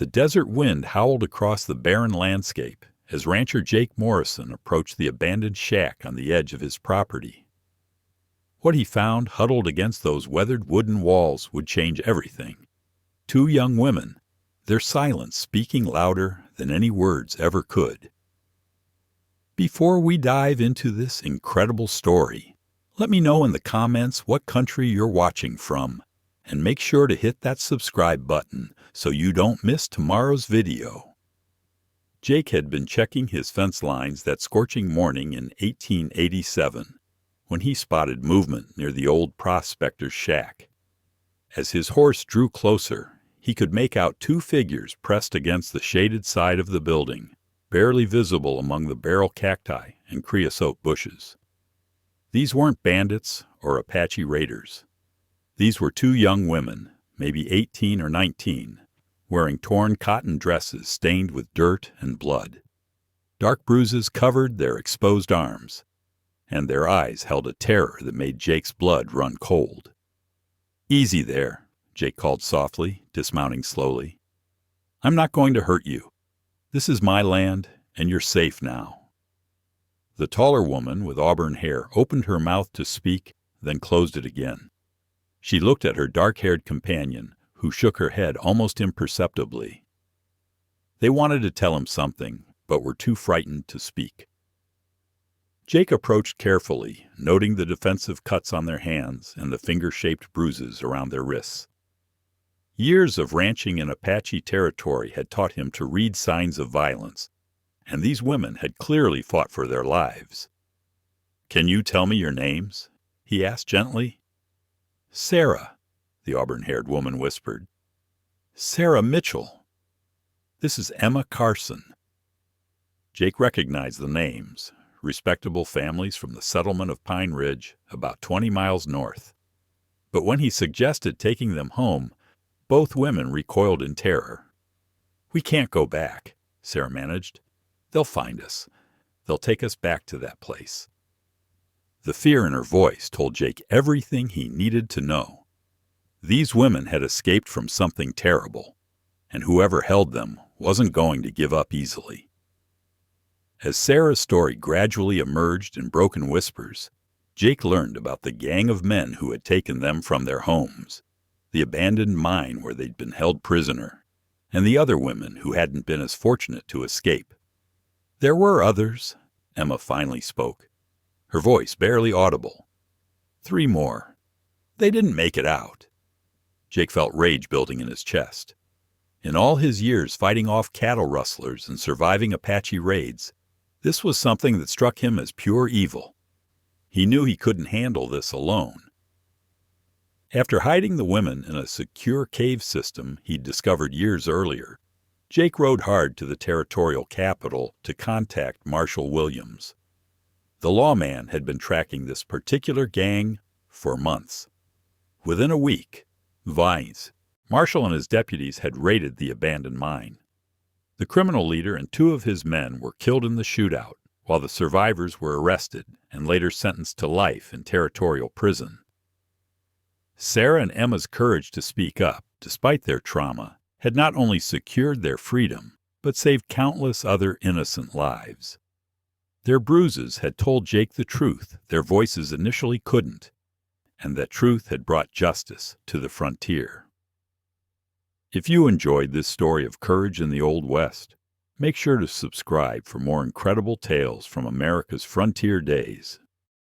The desert wind howled across the barren landscape as rancher Jake Morrison approached the abandoned shack on the edge of his property. What he found huddled against those weathered wooden walls would change everything. Two young women, their silence speaking louder than any words ever could. Before we dive into this incredible story, let me know in the comments what country you're watching from, and make sure to hit that subscribe button so you don't miss tomorrow's video. Jake had been checking his fence lines that scorching morning in 1887 when he spotted movement near the old prospector's shack. As his horse drew closer, he could make out two figures pressed against the shaded side of the building, barely visible among the barrel cacti and creosote bushes. These weren't bandits or Apache raiders. These were two young women, maybe 18 or 19, wearing torn cotton dresses stained with dirt and blood. Dark bruises covered their exposed arms, and their eyes held a terror that made Jake's blood run cold. "Easy there," Jake called softly, dismounting slowly. "I'm not going to hurt you. This is my land, and you're safe now." The taller woman with auburn hair opened her mouth to speak, then closed it again. She looked at her dark-haired companion, who shook her head almost imperceptibly. They wanted to tell him something, but were too frightened to speak. Jake approached carefully, noting the defensive cuts on their hands and the finger-shaped bruises around their wrists. Years of ranching in Apache territory had taught him to read signs of violence, and these women had clearly fought for their lives. "Can you tell me your names?" he asked gently. "Sarah," the auburn-haired woman whispered. "Sarah Mitchell. This is Emma Carson." Jake recognized the names, respectable families from the settlement of Pine Ridge, about 20 miles north. But when he suggested taking them home, both women recoiled in terror. "We can't go back," Sarah managed. "They'll find us. They'll take us back to that place." The fear in her voice told Jake everything he needed to know. These women had escaped from something terrible, and whoever held them wasn't going to give up easily. As Sarah's story gradually emerged in broken whispers, Jake learned about the gang of men who had taken them from their homes, the abandoned mine where they'd been held prisoner, and the other women who hadn't been as fortunate to escape. "There were others," Emma finally spoke, her voice barely audible. "3 more. They didn't make it out." Jake felt rage building in his chest. In all his years fighting off cattle rustlers and surviving Apache raids, this was something that struck him as pure evil. He knew he couldn't handle this alone. After hiding the women in a secure cave system he'd discovered years earlier, Jake rode hard to the territorial capital to contact Marshal Williams. The lawman had been tracking this particular gang for months. Within a week, Marshal and his deputies had raided the abandoned mine. The criminal leader and 2 of his men were killed in the shootout, while the survivors were arrested and later sentenced to life in territorial prison. Sarah and Emma's courage to speak up, despite their trauma, had not only secured their freedom, but saved countless other innocent lives. Their bruises had told Jake the truth their voices initially couldn't, and that truth had brought justice to the frontier. If you enjoyed this story of courage in the Old West, make sure to subscribe for more incredible tales from America's frontier days.